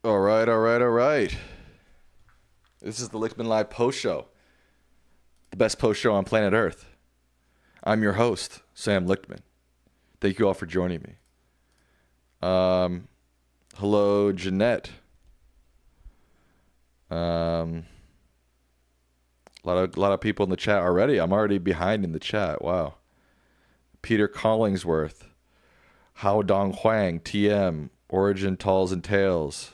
All right, all right, all right. This is the Lichtman Live post show, the best post show on planet Earth. I'm your host, Sam Lichtman. Thank you all for joining me. Hello, Jeanette. A lot of people in the chat already. I'm already behind in the chat. Wow. Peter Collingsworth, Hao Dong Huang, TM, Origin Talls and Tales.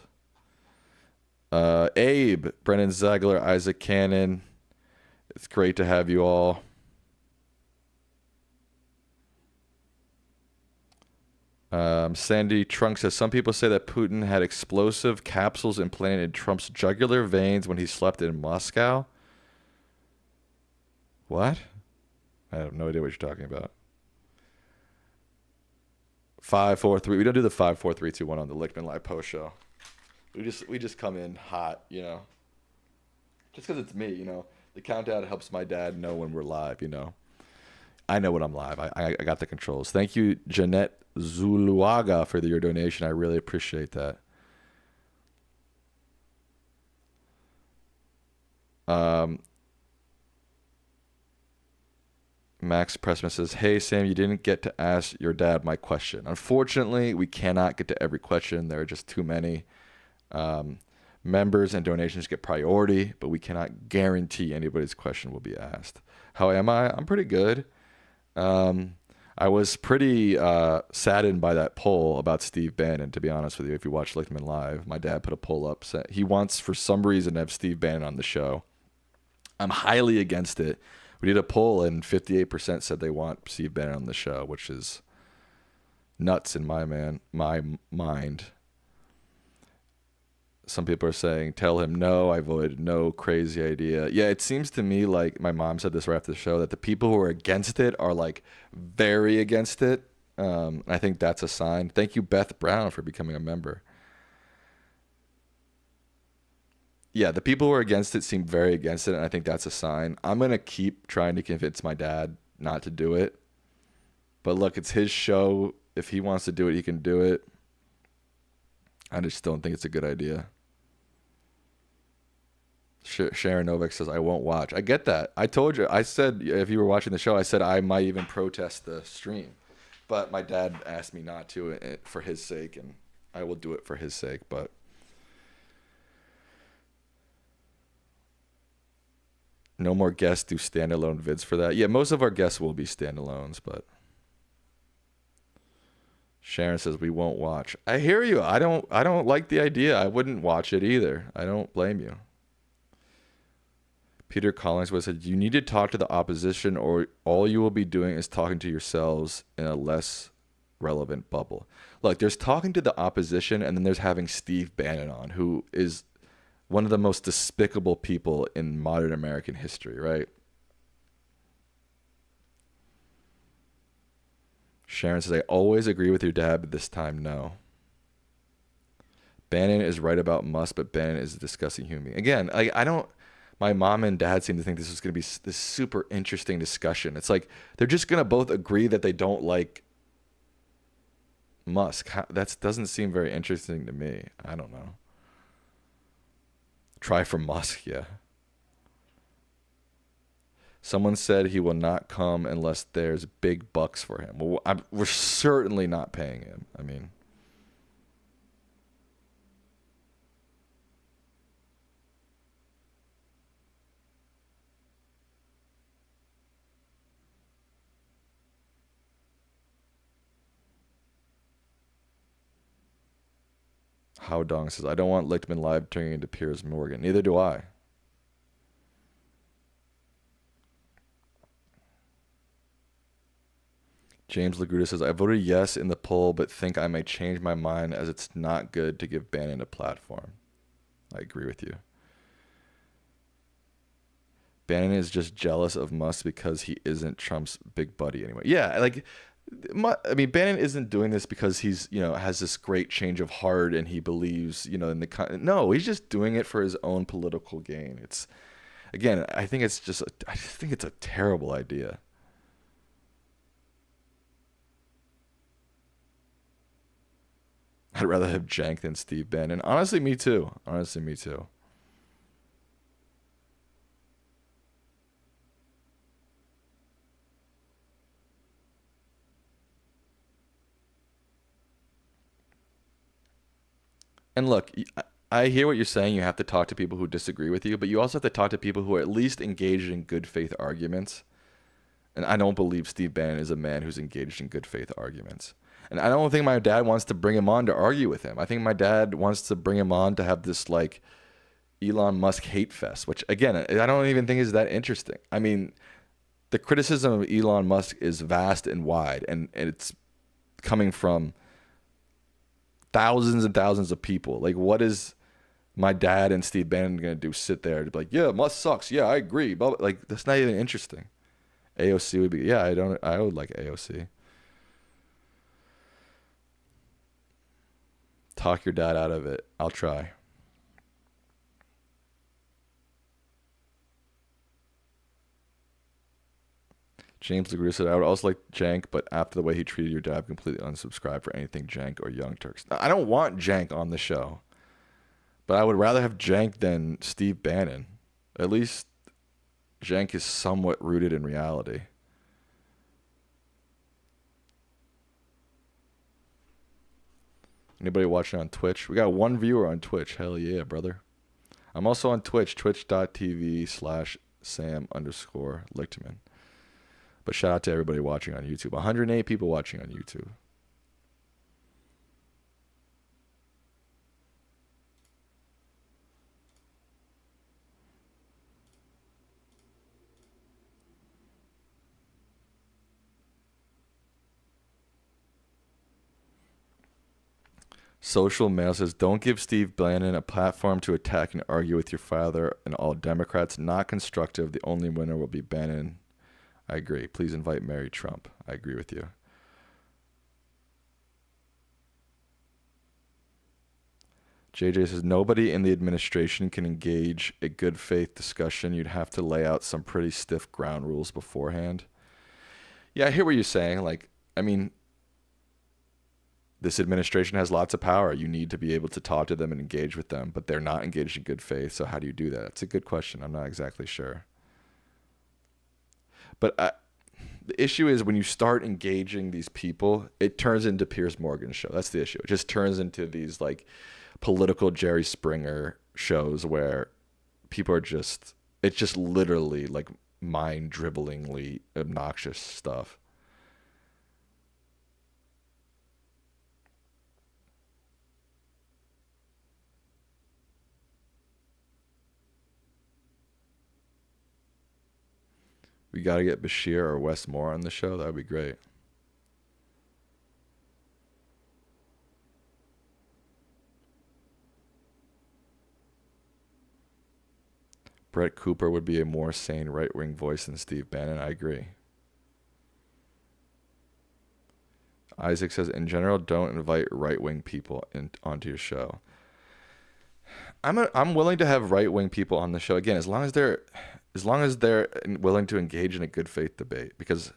Abe, Brennan Ziegler, Isaac Cannon. It's great to have you all. Sandy Trunk says, some people say that Putin had explosive capsules implanted in Trump's jugular veins when he slept in Moscow. What? I have no idea what you're talking about. 5, 4, 3. We don't do the 5, 4, 3, 2, 1 on the Lichtman Live post show. We just come in hot, you know. Just because it's me, you know. The countdown helps my dad know when we're live, you know. I know when I'm live. I got the controls. Thank you, Jeanette Zuluaga, for your donation. I really appreciate that. Max Pressman says, hey, Sam, you didn't get to ask your dad my question. Unfortunately, we cannot get to every question. There are just too many. Members and donations get priority, but we cannot guarantee anybody's question will be asked. How am I? I'm pretty good. I was pretty saddened by that poll about Steve Bannon, to be honest with you. If you watch Lichtman Live, my dad put a poll up. He wants, for some reason, to have Steve Bannon on the show. I'm highly against it. We did a poll, and 58% said they want Steve Bannon on the show, which is nuts in my mind. Some people are saying, tell him no. I voted no. Crazy idea. Yeah, it seems to me like my mom said this right after the show, that the people who are against it are like very against it. I think that's a sign. Thank you, Beth Brown, for becoming a member. Yeah, the people who are against it seem very against it, and I think that's a sign. I'm going to keep trying to convince my dad not to do it. But look, it's his show. If he wants to do it, he can do it. I just don't think it's a good idea. Sharon Novak says, I won't watch. I get that. I told you. I said, if you were watching the show, I said I might even protest the stream. But my dad asked me not to for his sake, and I will do it for his sake. But no more guests do standalone vids for that. Yeah, most of our guests will be standalones, but Sharon says we won't watch. I hear you. I don't like the idea. I wouldn't watch it either. I don't blame you. Peter Collingsworth said, you need to talk to the opposition, or all you will be doing is talking to yourselves in a less relevant bubble. Look, there's talking to the opposition, and then there's having Steve Bannon on, who is one of the most despicable people in modern American history, right? Sharon says, I always agree with your dad, but this time, no. Bannon is right about Musk, but Bannon is a disgusting human being. Again, I don't... My mom and dad seem to think this is going to be this super interesting discussion. It's like they're just going to both agree that they don't like Musk. That doesn't seem very interesting to me. I don't know. Try for Musk, yeah. Someone said he will not come unless there's big bucks for him. Well, we're certainly not paying him. I mean... How Dong says, I don't want Lichtman Live turning into Piers Morgan. Neither do I. James Laguda says, I voted yes in the poll, but think I may change my mind as it's not good to give Bannon a platform. I agree with you. Bannon is just jealous of Musk because he isn't Trump's big buddy anyway. Yeah, like... I mean, Bannon isn't doing this because he's, you know, has this great change of heart and he believes, you know, in the... No, he's just doing it for his own political gain. It's, again, I think it's a terrible idea. I'd rather have Jank than Steve Bannon. Honestly, me too. Honestly, me too. And look, I hear what you're saying. You have to talk to people who disagree with you, but you also have to talk to people who are at least engaged in good faith arguments. And I don't believe Steve Bannon is a man who's engaged in good faith arguments. And I don't think my dad wants to bring him on to argue with him. I think my dad wants to bring him on to have this like Elon Musk hate fest, which again, I don't even think is that interesting. I mean, the criticism of Elon Musk is vast and wide, and it's coming from thousands and thousands of people. Like, what is my dad and Steve Bannon going to do? Sit there to be like, yeah, Musk sucks. Yeah, I agree. But like, that's not even interesting. AOC would be, yeah, I would like AOC. Talk your dad out of it. I'll try. James LaGru said, I would also like Jank, but after the way he treated your dad, I've completely unsubscribed for anything Jank or Young Turks. Now, I don't want Jank on the show, but I would rather have Jank than Steve Bannon. At least Jank is somewhat rooted in reality. Anybody watching on Twitch? We got one viewer on Twitch. Hell yeah, brother. I'm also on Twitch, twitch.tv/Sam_Lichtman. But shout out to everybody watching on YouTube. 108 people watching on YouTube. Social Mail says, don't give Steve Bannon a platform to attack and argue with your father and all Democrats. Not constructive. The only winner will be Bannon. I agree. Please invite Mary Trump. I agree with you. JJ says, nobody in the administration can engage a good faith discussion. You'd have to lay out some pretty stiff ground rules beforehand. Yeah, I hear what you're saying. Like, I mean, this administration has lots of power. You need to be able to talk to them and engage with them, but they're not engaged in good faith. So how do you do that? That's a good question. I'm not exactly sure. But the issue is when you start engaging these people, it turns into Piers Morgan's show. That's the issue. It just turns into these like political Jerry Springer shows where people are just, it's just literally like mind-dribblingly obnoxious stuff. We got to get Bashir or Wes Moore on the show. That would be great. Brett Cooper would be a more sane right-wing voice than Steve Bannon. I agree. Isaac says, in general, don't invite right-wing people onto your show. I'm willing to have right-wing people on the show again, as long as they're willing to engage in a good faith debate. Because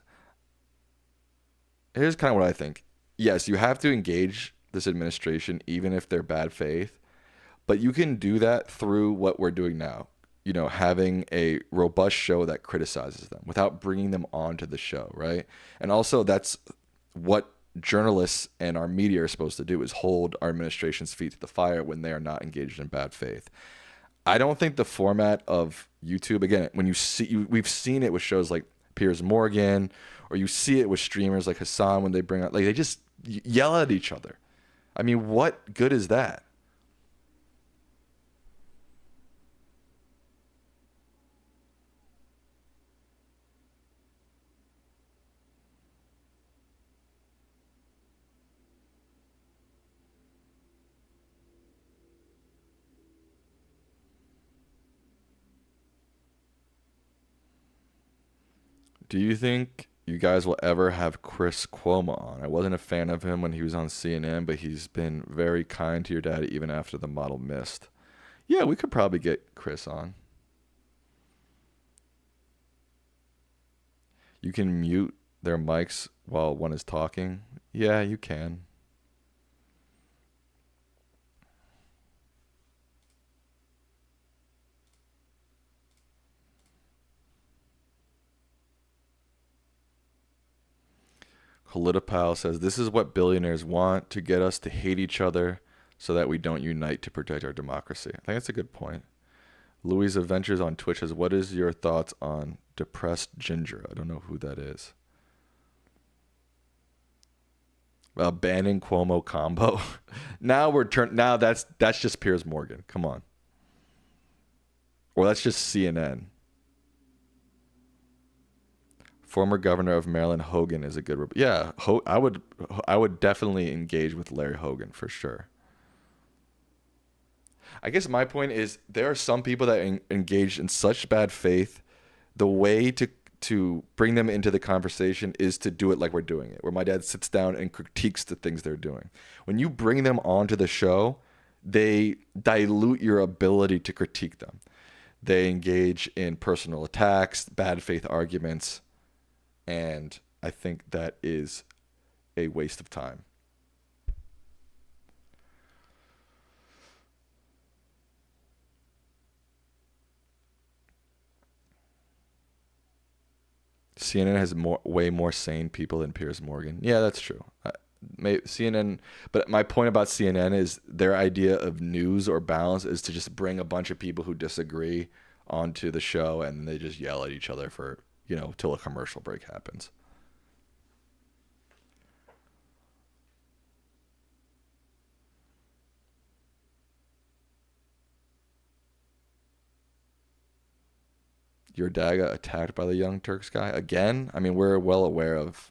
here's kind of what I think. Yes, you have to engage this administration, even if they're bad faith, but you can do that through what we're doing now. You know, having a robust show that criticizes them without bringing them onto the show, right? And also, that's what journalists and our media are supposed to do, is hold our administration's feet to the fire when they are not engaged in bad faith. I don't think the format of YouTube, again, when we've seen it with shows like Piers Morgan, or you see it with streamers like Hassan when they bring out, like, they just yell at each other. I mean, what good is that? Do you think you guys will ever have Chris Cuomo on? I wasn't a fan of him when he was on CNN, but he's been very kind to your dad even after the model missed. Yeah, we could probably get Chris on. You can mute their mics while one is talking. Yeah, you can. Politipal says, this is what billionaires want, to get us to hate each other so that we don't unite to protect our democracy. I think that's a good point. Louis Adventures on Twitch says, what is your thoughts on depressed ginger? I don't know who that is. Bannon Cuomo combo. Now that's just Piers Morgan. Come on. Or that's just CNN. Former governor of Maryland Hogan is a good. Yeah, I would definitely engage with Larry Hogan for sure. I guess my point is there are some people that engage in such bad faith. The way to bring them into the conversation is to do it like we're doing it, where my dad sits down and critiques the things they're doing. When you bring them onto the show, they dilute your ability to critique them. They engage in personal attacks, bad faith arguments, and I think that is a waste of time. CNN has way more sane people than Piers Morgan. Yeah, that's true. CNN, but my point about CNN is their idea of news or balance is to just bring a bunch of people who disagree onto the show and they just yell at each other for, till a commercial break happens. Your dad got attacked by the Young Turks guy again. I mean, we're well aware of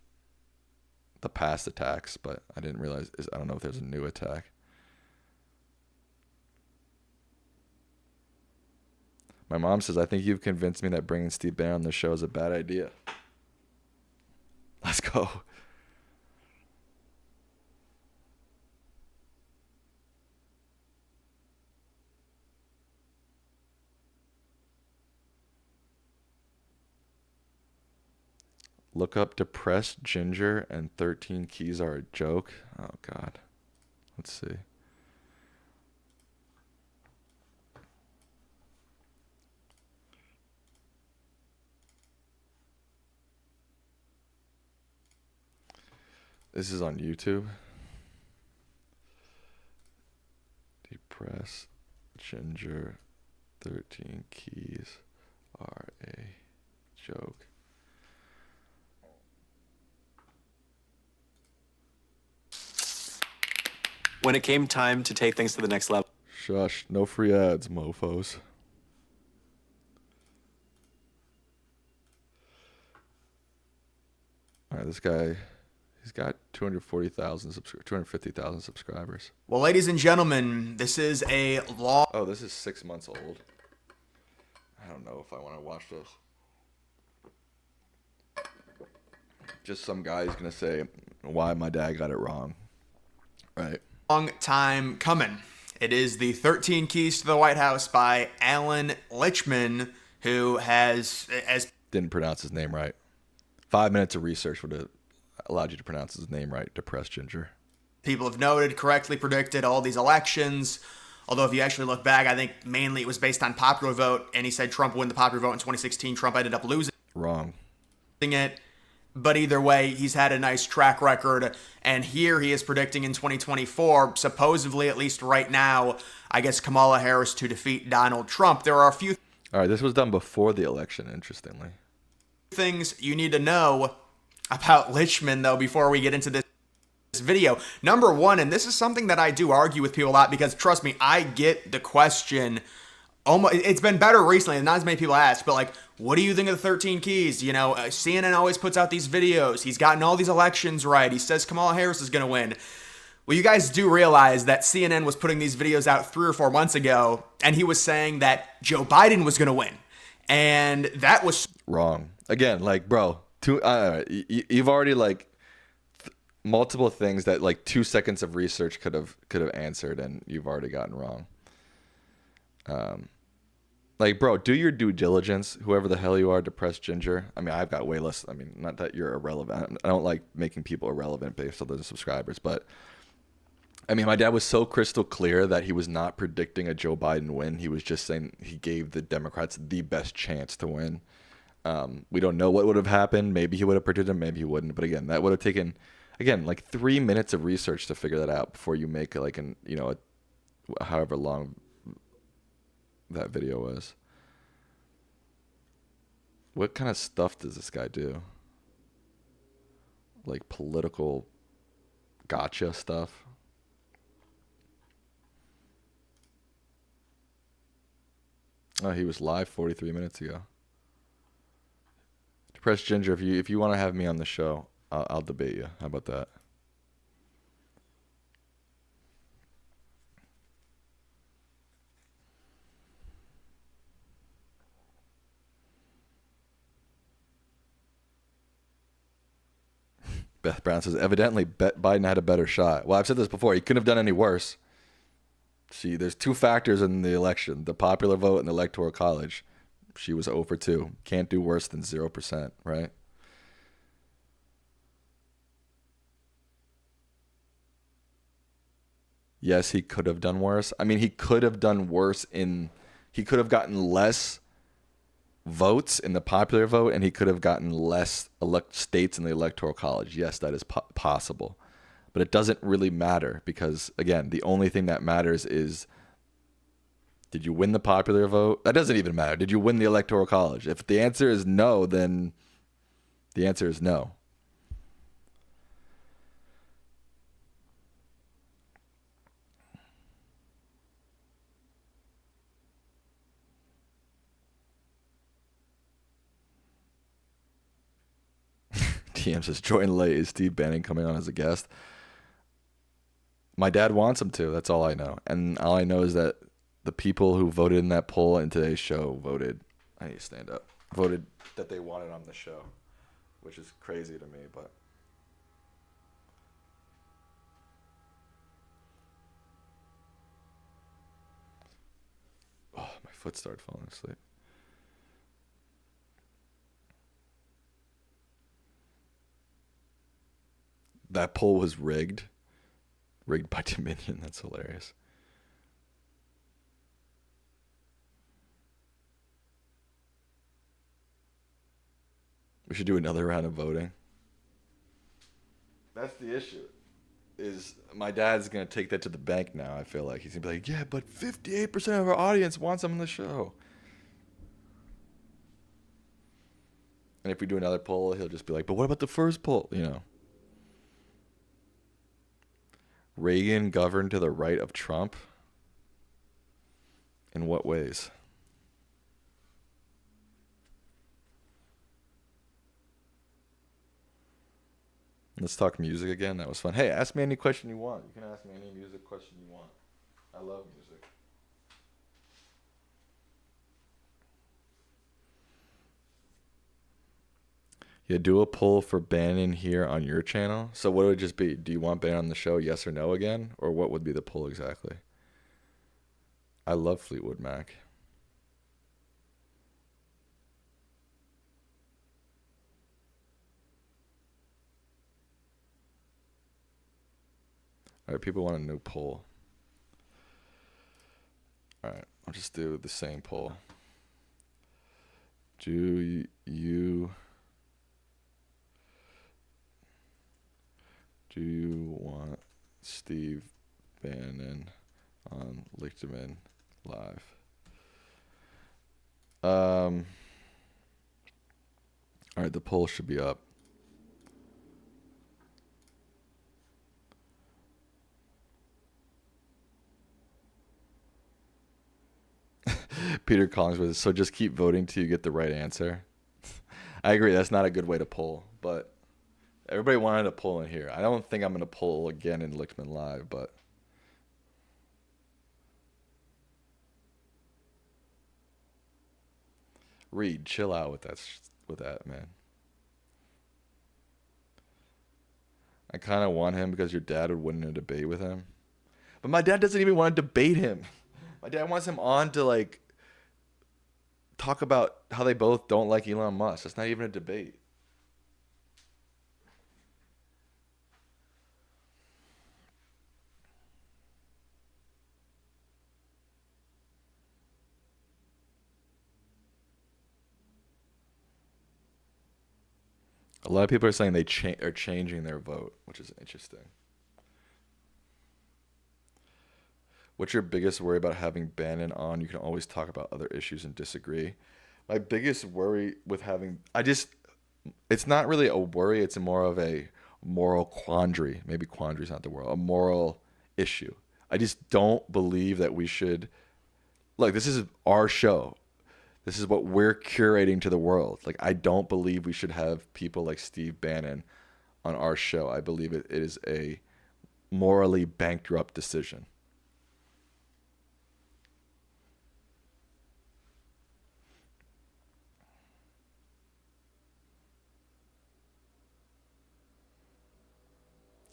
the past attacks, but I didn't realize. I don't know if there's a new attack. My mom says, I think you've convinced me that bringing Steve Bannon on the show is a bad idea. Let's go. Look up depressed ginger and 13 keys are a joke. Oh, God. Let's see. This is on YouTube. Depressed ginger 13 keys are a joke. When it came time to take things to the next level. Shush, no free ads, mofos. All right, this guy, he's got 250,000 subscribers. Well, ladies and gentlemen, this is a long... Oh, this is 6 months old. I don't know if I want to watch this. Just some guy's going to say why my dad got it wrong. Right. Long time coming. It is the 13 Keys to the White House by Allan Lichtman, who didn't pronounce his name right. 5 minutes of research would have allowed you to pronounce his name right. Depressed ginger. People have noted, correctly predicted all these elections. Although if you actually look back, I think mainly it was based on popular vote, and he said Trump would win the popular vote in 2016. Trump ended up losing Wrong. it. But either way, he's had a nice track record. And here he is predicting in 2024, supposedly, at least right now, I guess Kamala Harris to defeat Donald Trump. There are a few... All right, this was done before the election, interestingly. Things you need to know about Lichtman, though, before we get into this video. Number one, and this is something that I do argue with people a lot, because trust me, I get the question... It's been better recently, and not as many people ask, but like, what do you think of the 13 Keys? CNN always puts out these videos. He's gotten all these elections right. He says Kamala Harris is going to win. Well, you guys do realize that CNN was putting these videos out 3 or 4 months ago, and he was saying that Joe Biden was going to win. And that was... Wrong. Again, like, bro, you've already, multiple things that, 2 seconds of research could have answered, and you've already gotten wrong. Bro, do your due diligence, whoever the hell you are, depressed ginger. I mean, I've got way less. I mean, not that you're irrelevant. I don't like making people irrelevant based on the subscribers, but I mean, my dad was so crystal clear that he was not predicting a Joe Biden win. He was just saying he gave the Democrats the best chance to win. We don't know what would have happened. Maybe he would have predicted him, maybe he wouldn't. But again, that would have taken, again, like 3 minutes of research to figure that out before you make like however long that video was. What kind of stuff does this guy do? Like political gotcha stuff? Oh, he was live 43 minutes ago. Depressed Ginger, if you want to have me on the show, I'll debate you. How about that? Beth Brown says, evidently Biden had a better shot. Well, I've said this before. He couldn't have done any worse. See, there's two factors in the election, the popular vote and the electoral college. She was 0 for 2. Can't do worse than 0%, right? Yes, he could have done worse. I mean, he could have done worse he could have gotten less votes in the popular vote, and he could have gotten less states in the electoral college. Yes, that is possible. But it doesn't really matter because, again, the only thing that matters is, did you win the popular vote? That doesn't even matter. Did you win the electoral college? If the answer is no, then the answer is no. TM says, join late. Is Steve Bannon coming on as a guest? My dad wants him to. That's all I know. And all I know is that the people who voted in that poll in today's show I need to stand up, voted that they wanted on the show, which is crazy to me, but. Oh, my foot started falling asleep. That poll was rigged by Dominion. That's hilarious. We should do another round of voting. That's the issue. Is my dad's going to take that to the bank now, I feel like. He's going to be like, yeah, but 58% of our audience wants him on the show. And if we do another poll, he'll just be like, but what about the first poll? You know. Reagan governed to the right of Trump? In what ways? Let's talk music again. That was fun. Hey, ask me any question you want. You can ask me any music question you want. I love music. Yeah, do a poll for Bannon here on your channel. So what would it just be? Do you want Bannon on the show, yes or no again? Or what would be the poll exactly? I love Fleetwood Mac. All right, people want a new poll. All right, I'll just do the same poll. Do you want Steve Bannon on Lichtman live? All right, the poll should be up. Peter Collingsworth, so just keep voting till you get the right answer. I agree, that's not a good way to poll, but everybody wanted a poll in here. I don't think I'm going to poll again in Lichtman Live, but Reed, chill out with that, man. I kind of want him because your dad would win in a debate with him. But my dad doesn't even want to debate him. My dad wants him on to like talk about how they both don't like Elon Musk. That's not even a debate. A lot of people are saying they are changing their vote, which is interesting. What's your biggest worry about having Bannon on? You can always talk about other issues and disagree. My biggest worry with having, it's not really a worry. It's more of a moral quandary. Maybe quandary is not the word. A moral issue. I just don't believe that we should, look, this is our show. This is what we're curating to the world. Like, I don't believe we should have people like Steve Bannon on our show. I believe it is a morally bankrupt decision.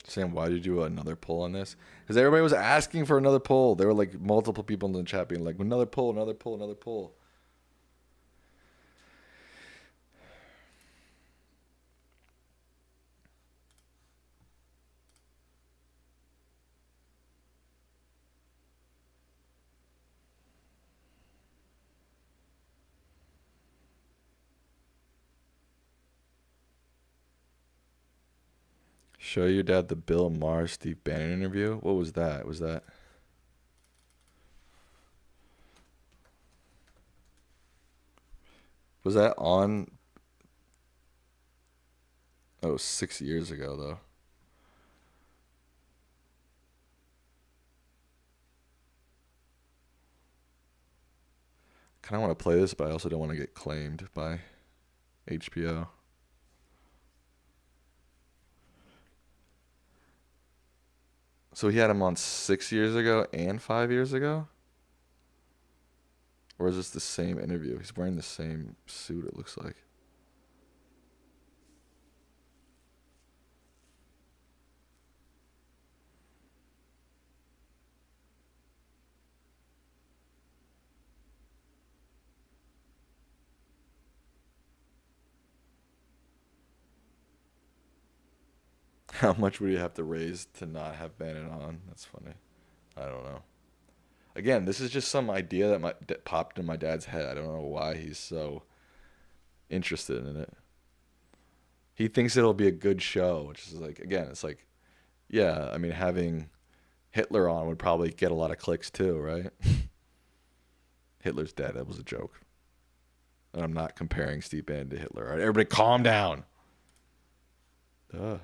Saying, why did you do another poll on this? Because everybody was asking for another poll. There were like multiple people in the chat being like, another poll, another poll, another poll. Show your dad the Bill Maher Steve Bannon interview. What was that? Was that on? Oh, 6 years ago though. Kind of want to play this, but I also don't want to get claimed by HBO. So he had him on 6 years ago and 5 years ago? Or is this the same interview? He's wearing the same suit, it looks like. How much would you have to raise to not have Bannon on? That's funny. I don't know. Again, this is just some idea that popped in my dad's head. I don't know why he's so interested in it. He thinks it'll be a good show, which is like, again, it's like, yeah, I mean, having Hitler on would probably get a lot of clicks too, right? Hitler's dead. That was a joke. And I'm not comparing Steve Bannon to Hitler. All right, everybody calm down. Duh.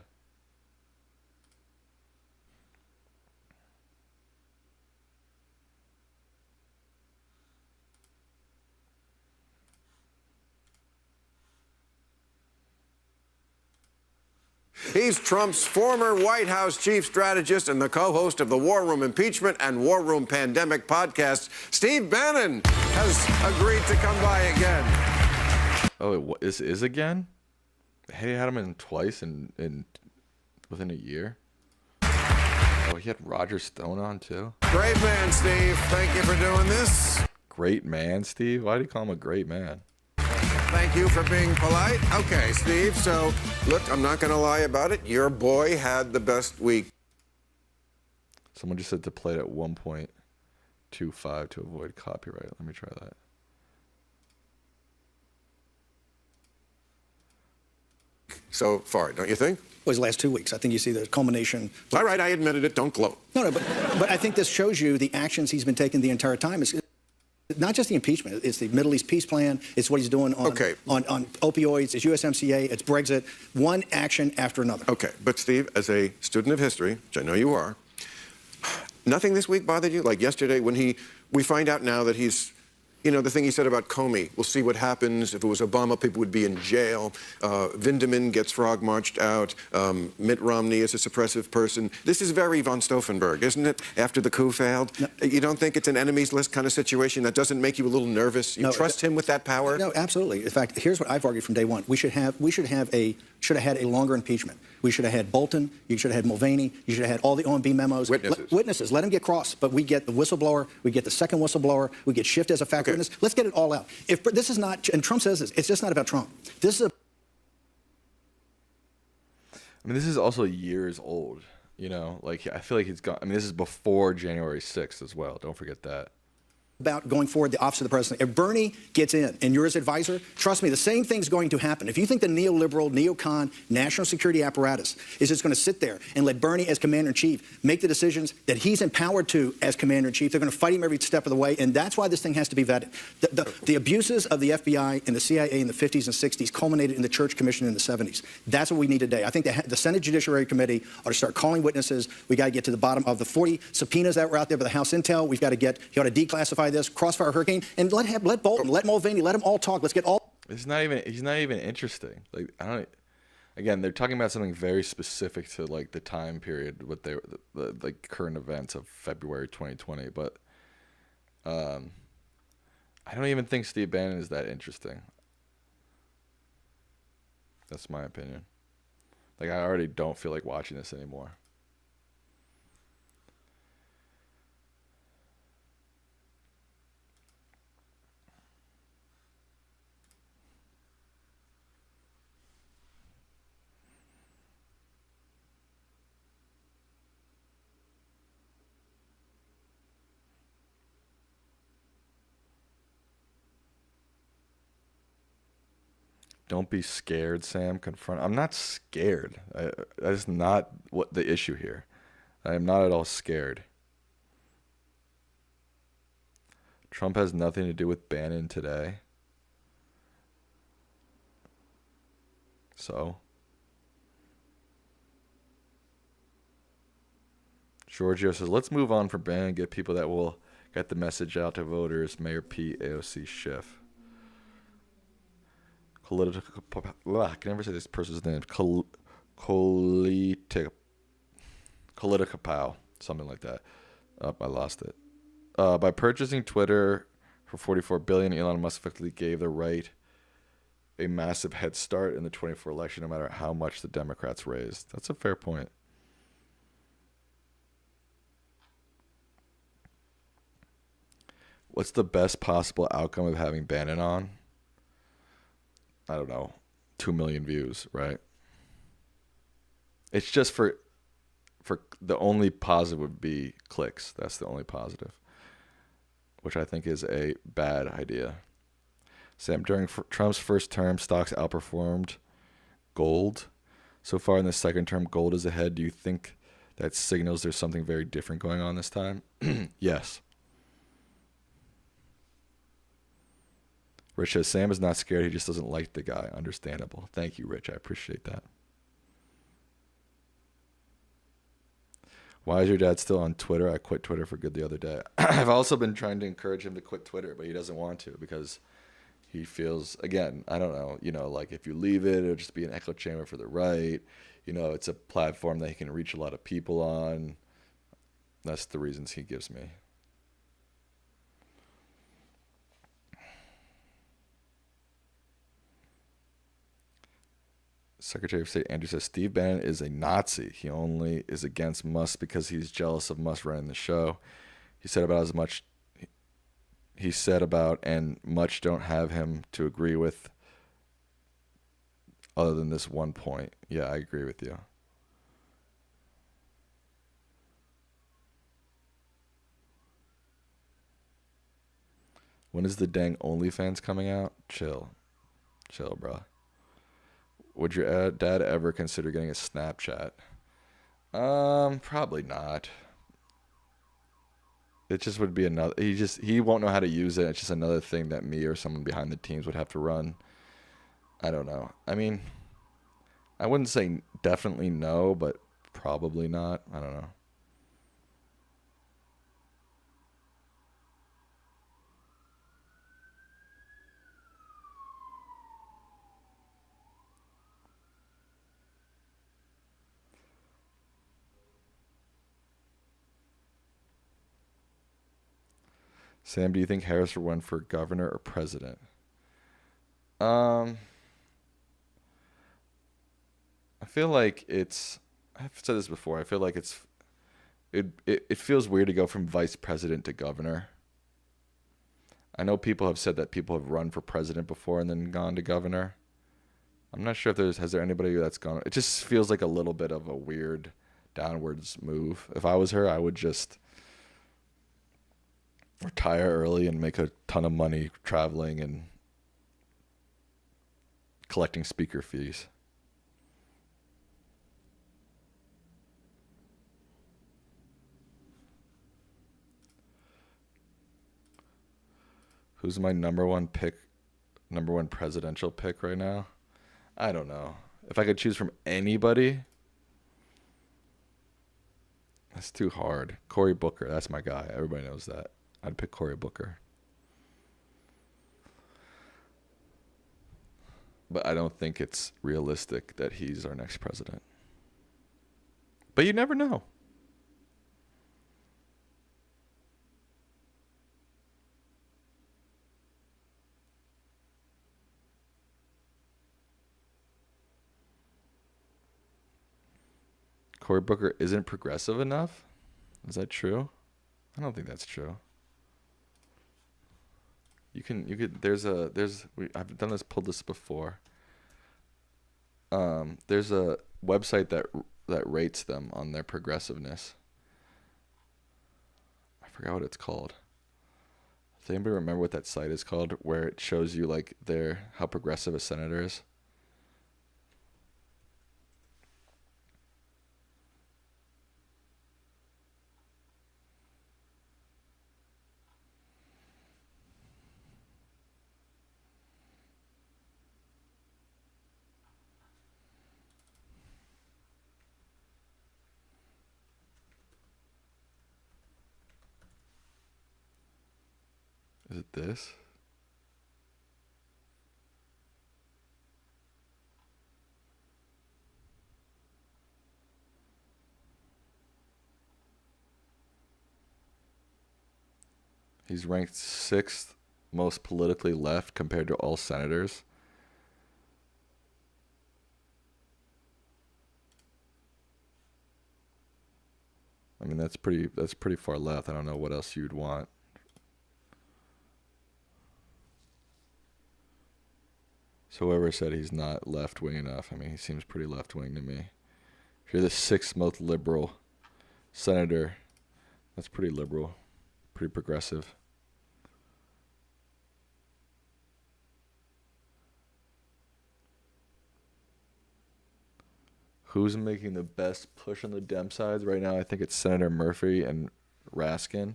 He's Trump's former White House chief strategist and the co-host of the War Room Impeachment and War Room Pandemic podcasts. Steve Bannon has agreed to come by again. Oh, this is again? Hey, had him in twice in within a year. Oh, he had Roger Stone on too. Great man, Steve. Thank you for doing this. Great man, Steve? Why do you call him a great man? Thank you for being polite. Okay, Steve, so look, I'm not going to lie about it. Your boy had the best week. Someone just said to play it at 1.25 to avoid copyright. Let me try that. So far, don't you think? Was the last 2 weeks. I think you see the culmination. All right, I admitted it. Don't gloat. No, but I think this shows you the actions he's been taking the entire time. It's not just the impeachment. It's the Middle East peace plan. It's what he's doing on opioids. It's USMCA. It's Brexit. One action after another. Okay, but Steve, as a student of history, which I know you are, nothing this week bothered you? Like yesterday when we find out now that he's, you know, the thing he said about Comey, we'll see what happens. If it was Obama, people would be in jail. Vindeman gets frog marched out. Mitt Romney is a suppressive person. This is very von Stauffenberg, isn't it? After the coup failed. No. You don't think it's an enemies list kind of situation that doesn't make you a little nervous? You trust him with that power? No, absolutely. In fact, here's what I've argued from day one. We should have had a longer impeachment. We should have had Bolton. You should have had Mulvaney. You should have had all the OMB memos. Witnesses. Let them get crossed. But we get the whistleblower. We get the second whistleblower. We get Schiff as a fact witness. Let's get it all out. If this is not, and Trump says this, it's just not about Trump. This is I mean, this is also years old. You know, like I feel like he's gone. I mean, this is before January 6th as well. Don't forget that. about going forward the office of the president. If Bernie gets in and you're his advisor, trust me, the same thing's going to happen. If you think the neoliberal, neocon, national security apparatus is just going to sit there and let Bernie as commander-in-chief make the decisions that he's empowered to as commander-in-chief, they're going to fight him every step of the way, and that's why this thing has to be vetted. The abuses of the FBI and the CIA in the 50s and 60s culminated in the Church Commission in the 70s. That's what we need today. I think the Senate Judiciary Committee ought to start calling witnesses. We got to get to the bottom of the 40 subpoenas that were out there by the House Intel. We've got to get, he ought to declassify this, Crossfire Hurricane, and let Bolton, let Mulvaney, let them all talk. Let's get all. He's not even interesting. Like, I don't. Again, they're talking about something very specific to like the time period with the like current events of February 2020. But I don't even think Steve Bannon is that interesting. That's my opinion. Like, I already don't feel like watching this anymore. Don't be scared, Sam. Confront. I'm not scared. That is not what the issue here. I am not at all scared. Trump has nothing to do with Bannon today. So, Giorgio says, let's move on from Bannon and get people that will get the message out to voters. Mayor Pete, AOC Schiff. I can never say this person's name. Politicapow, something like that. I lost it. By purchasing Twitter for $44 billion, Elon Musk effectively gave the right a massive head start in the 2024 election, no matter how much the Democrats raised. That's a fair point. What's the best possible outcome of having Bannon on? I don't know, 2 million views, right? It's just for the only positive would be clicks. That's the only positive, which I think is a bad idea. Sam, during Trump's first term, stocks outperformed gold. So far in the second term, gold is ahead. Do you think that signals there's something very different going on this time? Yes. Rich says, Sam is not scared. He just doesn't like the guy. Understandable. Thank you, Rich. I appreciate that. Why is your dad still on Twitter? I quit Twitter for good the other day. I've also been trying to encourage him to quit Twitter, but he doesn't want to because he feels, again, I don't know, like if you leave it, it'll just be an echo chamber for the right. It's a platform that he can reach a lot of people on. That's the reasons he gives me. Secretary of State Andrew says Steve Bannon is a Nazi. He only is against Musk because he's jealous of Musk running the show. He said about and much don't have him to agree with other than this one point. Yeah, I agree with you. When is the dang OnlyFans coming out? Chill, bro. Would your dad ever consider getting a Snapchat? Probably not. It just would be another. He won't know how to use it. It's just another thing that me or someone behind the teams would have to run. I don't know. I mean, I wouldn't say definitely no, but probably not. I don't know. Sam, do you think Harris will run for governor or president? I feel like I've said this before. I feel like it feels weird to go from vice president to governor. I know people have said that people have run for president before and then gone to governor. I'm not sure if has there anybody that's gone. It just feels like a little bit of a weird downwards move. If I was her, I would just retire early and make a ton of money traveling and collecting speaker fees. Who's my number one presidential pick right now? I don't know. If I could choose from anybody, that's too hard. Cory Booker, that's my guy. Everybody knows that. I'd pick Cory Booker. But I don't think it's realistic that he's our next president. But you never know. Cory Booker isn't progressive enough? Is that true? I don't think that's true. I've pulled this before. There's a website that rates them on their progressiveness. I forgot what it's called. Does anybody remember what that site is called, where it shows you like how progressive a senator is? Is it this? He's ranked 6th most politically left compared to all senators. I mean, that's pretty far left. I don't know what else you'd want. So whoever said he's not left-wing enough, I mean, he seems pretty left-wing to me. If you're the 6th most liberal senator, that's pretty liberal, pretty progressive. Who's making the best push on the Dem sides right now? I think it's Senator Murphy and Raskin.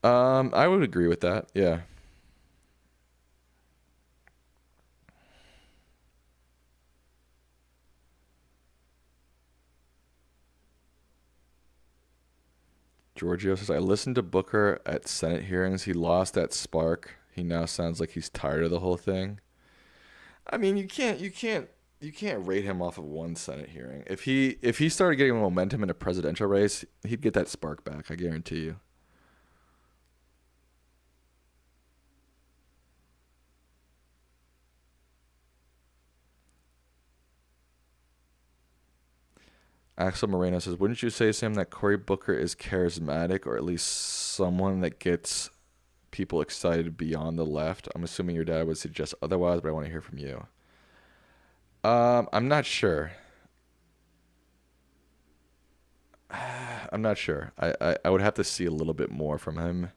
I would agree with that, yeah. Giorgio says, I listened to Booker at Senate hearings. He lost that spark. He now sounds like he's tired of the whole thing. I mean, you can't rate him off of one Senate hearing. If he started getting momentum in a presidential race, he'd get that spark back, I guarantee you. Axel Moreno says, wouldn't you say, Sam, that Cory Booker is charismatic, or at least someone that gets people excited beyond the left? I'm assuming your dad would suggest otherwise, but I want to hear from you. I'm not sure. I'm not sure. I would have to see a little bit more from him,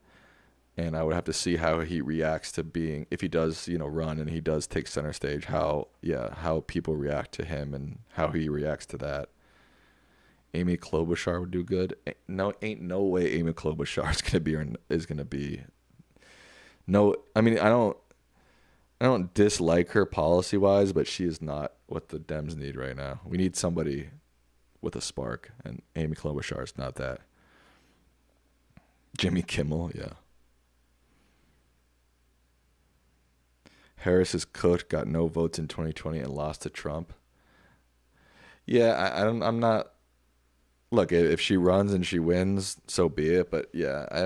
and I would have to see how he reacts to being, if he does, run and he does take center stage, how people react to him and how he reacts to that. Amy Klobuchar would do good. Ain't no way Amy Klobuchar is gonna be. No, I mean I don't dislike her policy wise, but she is not what the Dems need right now. We need somebody with a spark, and Amy Klobuchar is not that. Jimmy Kimmel, yeah. Harris is cooked, got no votes in 2020 and lost to Trump. Yeah, I'm not. Look, if she runs and she wins, so be it. But yeah, I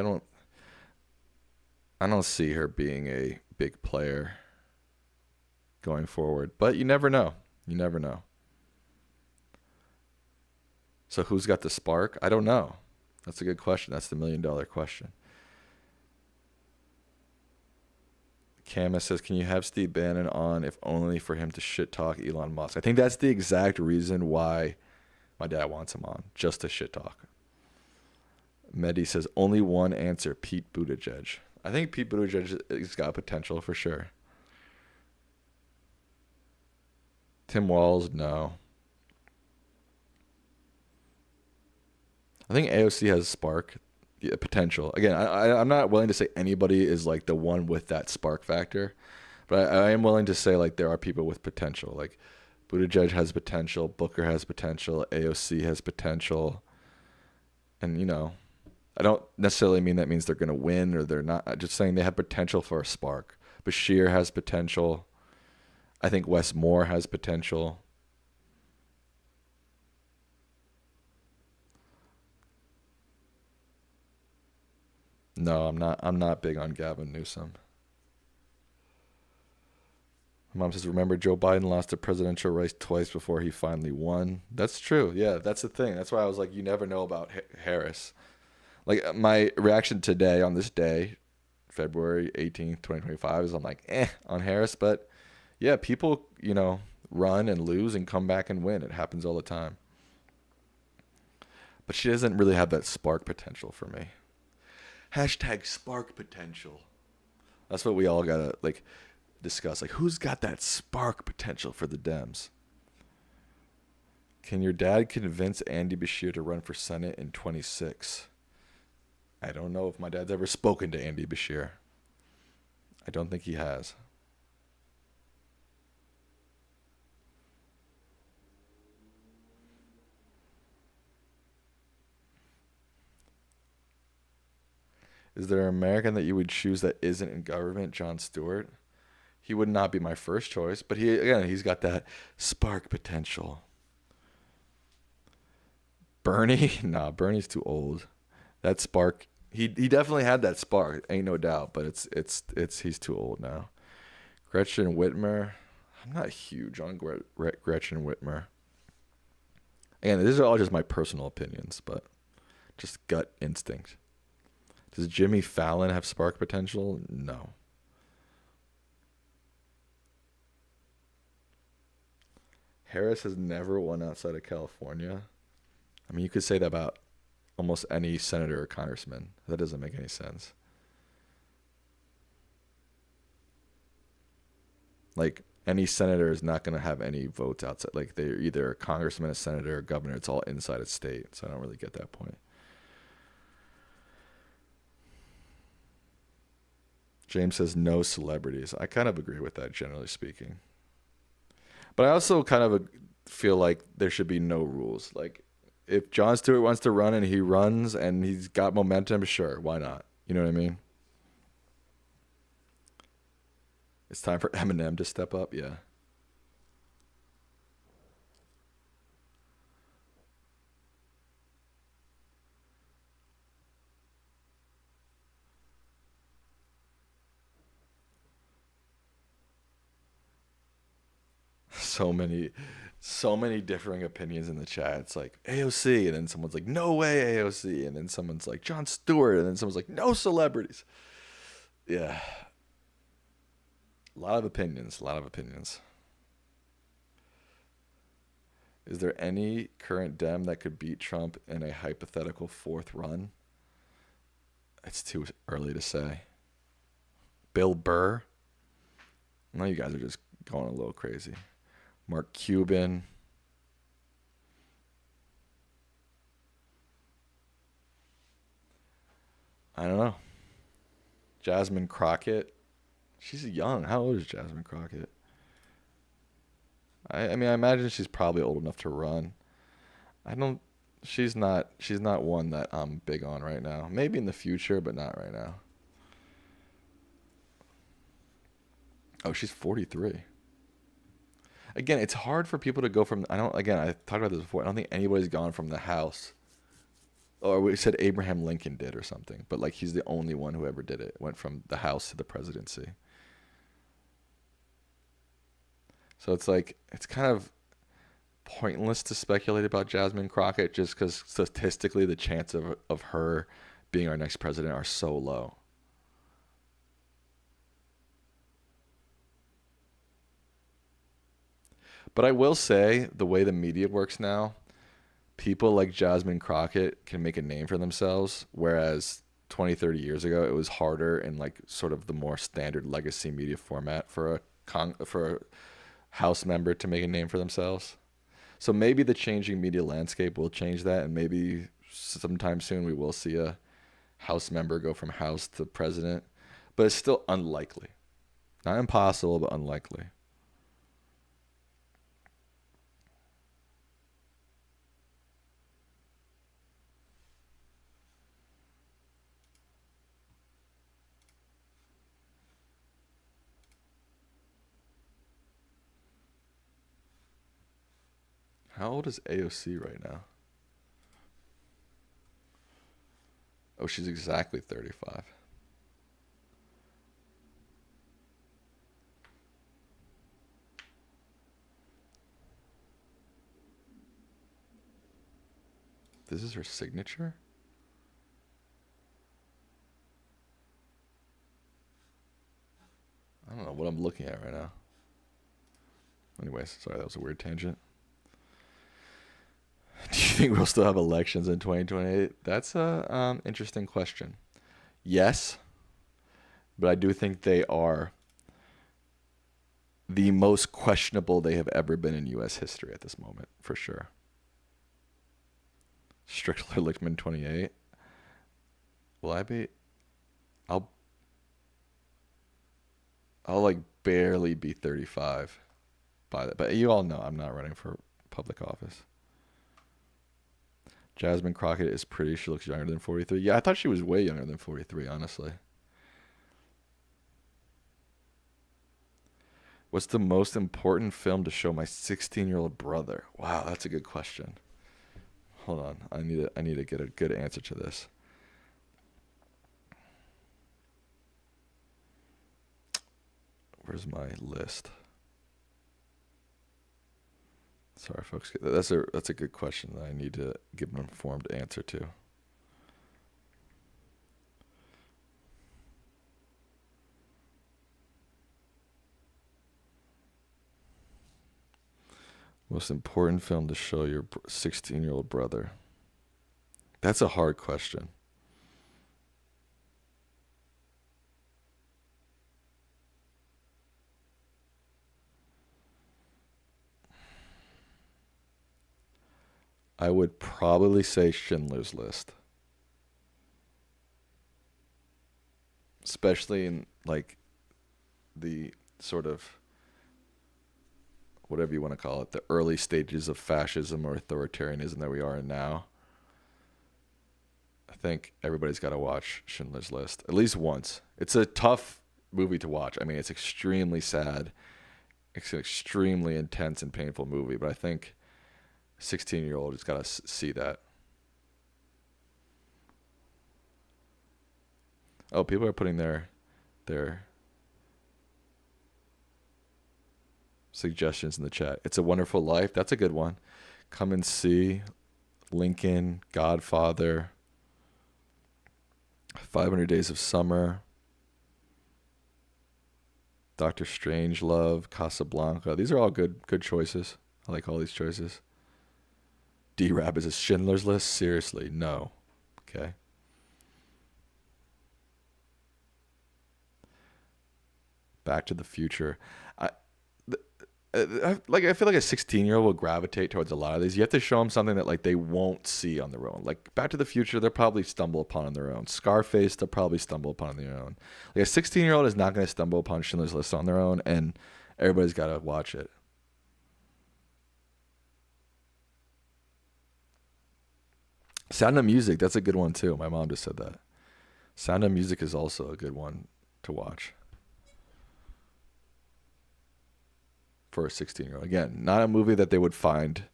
don't see her being a big player going forward. But you never know. You never know. So who's got the spark? I don't know. That's a good question. That's the $1 million question. Kama says, can you have Steve Bannon on if only for him to shit talk Elon Musk? I think that's the exact reason why my dad wants him on, just to shit talk. Mehdi says only one answer, Pete Buttigieg. I think Pete Buttigieg has got potential for sure. Tim Walz, no. I think AOC has spark, potential. Again, I'm not willing to say anybody is like the one with that spark factor, but I am willing to say like there are people with potential. Like Buttigieg has potential, Booker has potential, AOC has potential, and you know, I don't necessarily mean that means they're going to win or they're not. I'm just saying they have potential for a spark. Bashir has potential. I think Wes Moore has potential. No, I'm not big on Gavin Newsom. My mom says, remember Joe Biden lost the presidential race twice before he finally won. That's true. Yeah, that's the thing. That's why I was like, you never know about Harris. Like my reaction today on this day, February 18th, 2025, is I'm like, on Harris. But yeah, people, you know, run and lose and come back and win. It happens all the time. But she doesn't really have that spark potential for me. Hashtag spark potential. That's what we all gotta like discuss. Like, who's got that spark potential for the Dems? Can your dad convince Andy Bashir to run for Senate in 26? I don't know if my dad's ever spoken to Andy Bashir. I don't think he has. Is there an American that you would choose that isn't in government? Jon Stewart. He would not be my first choice, but he's got that spark potential. Bernie? Nah, Bernie's too old. That spark, he definitely had that spark, ain't no doubt, but it's he's too old now. Gretchen Whitmer. I'm not huge on Gretchen Whitmer. Again, these are all just my personal opinions, but just gut instinct. Does Jimmy Fallon have spark potential? No. Harris has never won outside of California. I mean, you could say that about almost any senator or congressman. That doesn't make any sense. Like, any senator is not going to have any votes outside. Like, they're either a congressman, a senator, or a governor. It's all inside a state. So I don't really get that point. James says no celebrities. I kind of agree with that, generally speaking. But I also kind of feel like there should be no rules. Like, if Jon Stewart wants to run and he runs and he's got momentum, sure, why not? You know what I mean? It's time for Eminem to step up, yeah. So many differing opinions in the chat. It's like AOC, and then someone's like, no way AOC, and then someone's like Jon Stewart, and then someone's like, no celebrities. Yeah. A lot of opinions. Is there any current Dem that could beat Trump in a hypothetical fourth run? It's too early to say. Bill Burr? No, you guys are just going a little crazy. Mark Cuban. I don't know. Jasmine Crockett. She's young. How old is Jasmine Crockett? I mean, I imagine she's probably old enough to run. She's not one that I'm big on right now. Maybe in the future, but not right now. Oh, she's 43. Again, it's hard for people to go from, I talked about this before. I don't think anybody's gone from the House, or we said Abraham Lincoln did or something, but like he's the only one who ever did it. Went from the House to the presidency. So it's like, it's kind of pointless to speculate about Jasmine Crockett just because statistically the chance of her being our next president are so low. But I will say, the way the media works now, people like Jasmine Crockett can make a name for themselves, whereas 20, 30 years ago, it was harder in like sort of the more standard legacy media format for a House member to make a name for themselves. So maybe the changing media landscape will change that, and maybe sometime soon we will see a House member go from House to president, but it's still unlikely. Not impossible, but unlikely. How old is AOC right now? Oh, she's exactly 35. This is her signature? I don't know what I'm looking at right now. Anyways, sorry, that was a weird tangent. Do you think we'll still have elections in 2028? That's a interesting question. Yes, but I do think they are the most questionable they have ever been in U.S. history at this moment, for sure. Strickler Lichtman 28. Will I be? I'll like barely be 35 by that. But you all know I'm not running for public office. Jasmine Crockett is pretty. She looks younger than 43. Yeah, I thought she was way younger than 43, honestly. What's the most important film to show my 16-year-old brother? Wow, that's a good question. Hold on. I need to get a good answer to this. Where's my list? Sorry, folks. That's a good question that I need to give an informed answer to. Most important film to show your 16-year-old brother. That's a hard question. I would probably say Schindler's List. Especially in like the sort of, whatever you want to call it, the early stages of fascism or authoritarianism that we are in now. I think everybody's got to watch Schindler's List at least once. It's a tough movie to watch. I mean, it's extremely sad. It's an extremely intense and painful movie, but I think 16-year-old has got to see that. Oh, people are putting their suggestions in the chat. It's a Wonderful Life. That's a good one. Come and See. Lincoln. Godfather. 500 Days of Summer. Doctor Strangelove. Casablanca. These are all good choices. I like all these choices. D-Rab is a Schindler's List? Seriously, no. Okay. Back to the Future. I feel like a 16-year-old will gravitate towards a lot of these. You have to show them something that like they won't see on their own. Like Back to the Future, they'll probably stumble upon on their own. Scarface, they'll probably stumble upon on their own. Like a 16-year-old is not going to stumble upon Schindler's List on their own, and everybody's got to watch it. Sound of Music, that's a good one too. My mom just said that. Sound of Music is also a good one to watch for a 16-year-old. Again, not a movie that they would find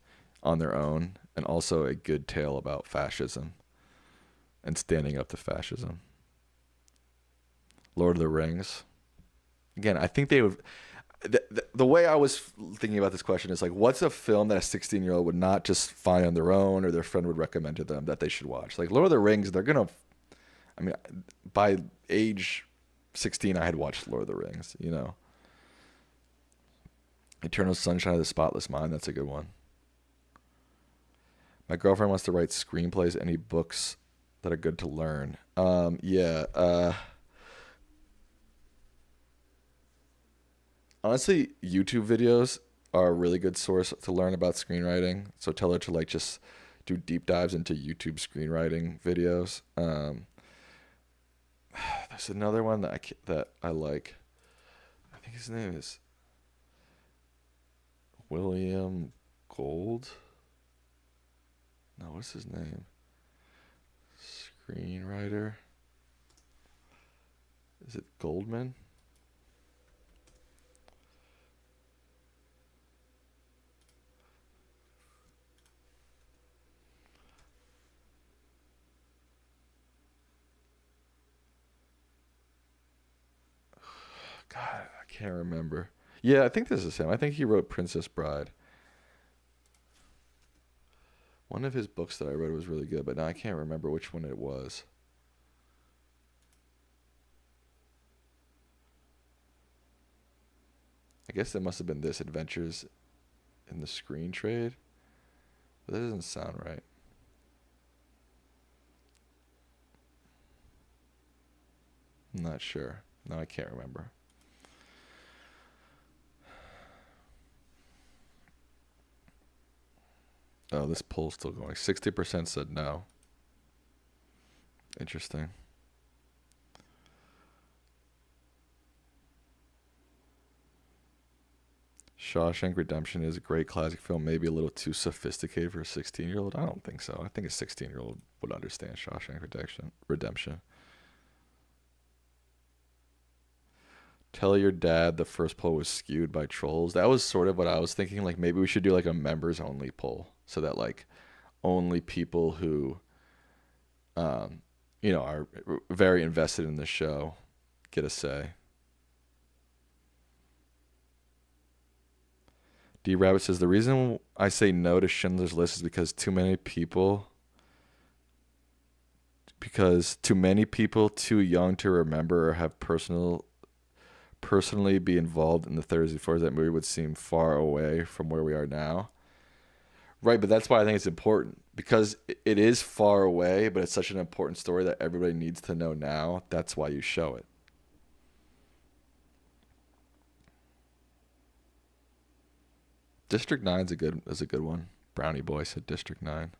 on their own, and also a good tale about fascism and standing up to fascism. Lord of the Rings. Again, I think they would... The way I was thinking about this question is like, what's a film that a 16-year-old would not just find on their own or their friend would recommend to them that they should watch? Like Lord of the Rings, they're going to... I mean, by age 16, I had watched Lord of the Rings, you know. Eternal Sunshine of the Spotless Mind, that's a good one. My girlfriend wants to write screenplays. Any books that are good to learn? Honestly, YouTube videos are a really good source to learn about screenwriting. So tell her to like just do deep dives into YouTube screenwriting videos. There's another one that I like. I think his name is William Gold. No, what's his name? Screenwriter. Is it Goldman? God, I can't remember. Yeah, I think this is him. I think he wrote Princess Bride. One of his books that I read was really good, but now I can't remember which one it was. I guess it must have been this, Adventures in the Screen Trade. But that doesn't sound right. I'm not sure. No, I can't remember. Oh, this poll's still going. 60% said no. Interesting. Shawshank Redemption is a great classic film, maybe a little too sophisticated for a 16-year-old. I don't think so. I think a 16-year-old would understand Shawshank Redemption. Tell your dad the first poll was skewed by trolls. That was sort of what I was thinking. Like maybe we should do like a members only poll so that like only people who, are very invested in the show get a say. D Rabbit says the reason I say no to Schindler's List is because too many people too young to remember or have personally be involved in the 30s and 40s, that movie would seem far away from where we are now. Right, but that's why I think it's important, because it is far away, but it's such an important story that everybody needs to know now. That's why you show it. District 9 is a good one. Brownie Boy said District 9.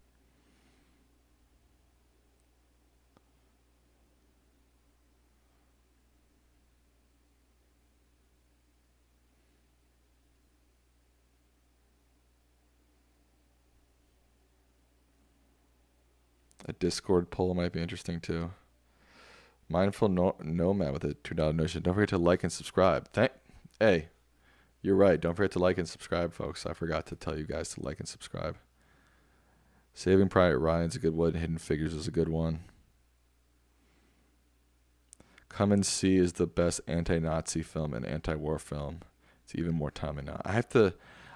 A Discord poll might be interesting too. Mindful Nomad with a $2 donation. Don't forget to like and subscribe. Hey, you're right. Don't forget to like and subscribe, folks. I forgot to tell you guys to like and subscribe. Saving Private Ryan's a good one. Hidden Figures is a good one. Come and See is the best anti-Nazi film and anti-war film. It's even more timely now.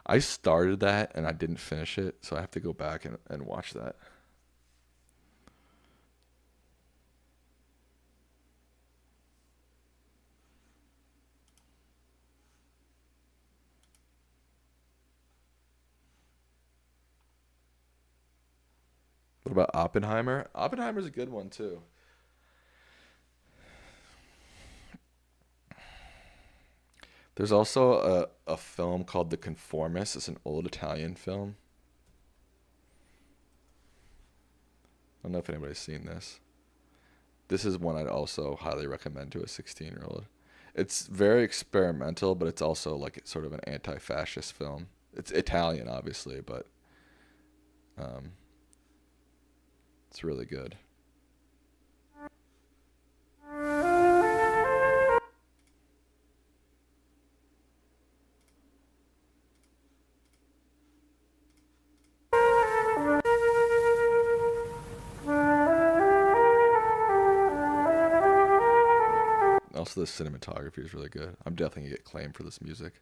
I started that and I didn't finish it, so I have to go back and watch that. What about Oppenheimer? Oppenheimer's a good one too. There's also a film called The Conformist. It's an old Italian film. I don't know if anybody's seen this. This is one I'd also highly recommend to a 16-year-old. It's very experimental, but it's also like sort of an anti-fascist film. It's Italian, obviously, but it's really good. Also, the cinematography is really good. I'm definitely gonna get claimed for this music.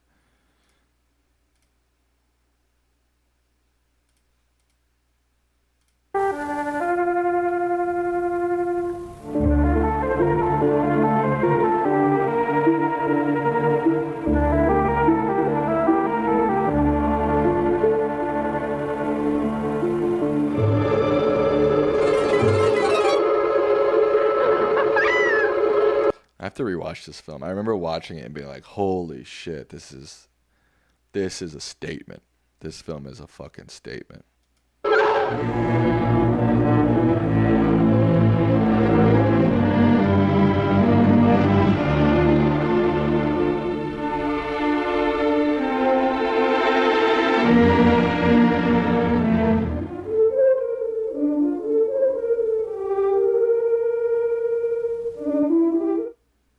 have to rewatch this film. I remember watching it and being like, "Holy shit, this is a statement. This film is a fucking statement."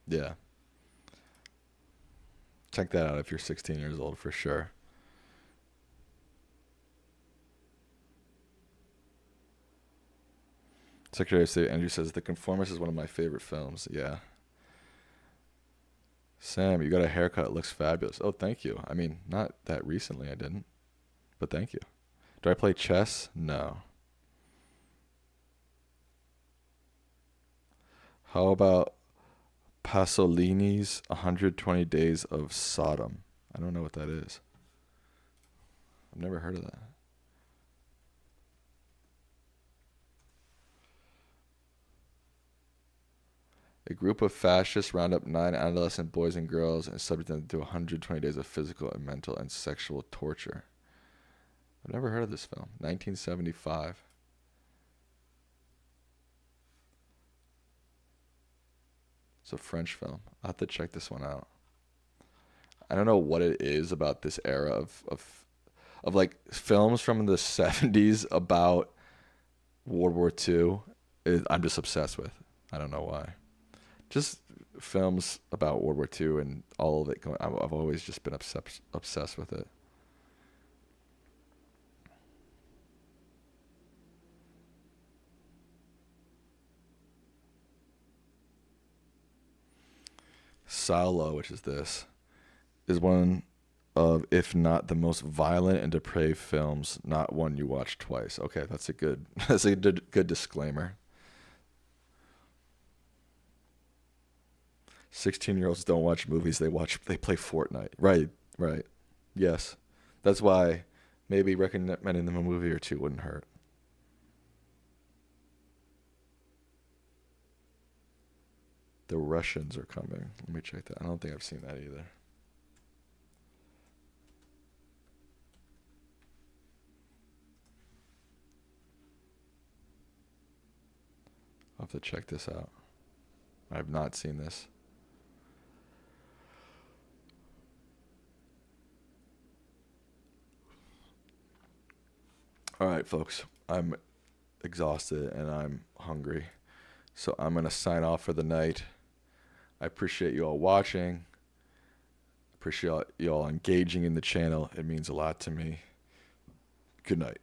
Yeah. Check that out if you're 16 years old for sure. Secretary of State Andrew says, The Conformist is one of my favorite films. Yeah. Sam, you got a haircut. It looks fabulous. Oh, thank you. I mean, not that recently I didn't, but thank you. Do I play chess? No. How about Pasolini's 120 Days of Sodom? I don't know what that is. I've never heard of that. A group of fascists round up 9 adolescent boys and girls and subject them to 120 days of physical and mental and sexual torture. I've never heard of this film. 1975. It's a French film. I'll have to check this one out. I don't know what it is about this era of like films from the 70s about World War II. I'm just obsessed with. I don't know why. Just films about World War II and all of it going. I've always just been obsessed with it. Saulo, which is this, is one of, if not the most violent and depraved films, not one you watch twice. Okay, that's a good good disclaimer. 16-year-olds don't watch movies, they play Fortnite. Right. Yes. That's why maybe recommending them a movie or two wouldn't hurt. The Russians are coming. Let me check that. I don't think I've seen that either. I'll have to check this out. I have not seen this. All right, folks. I'm exhausted and I'm hungry. So I'm going to sign off for the night. I appreciate you all watching. Appreciate you all engaging in the channel. It means a lot to me. Good night.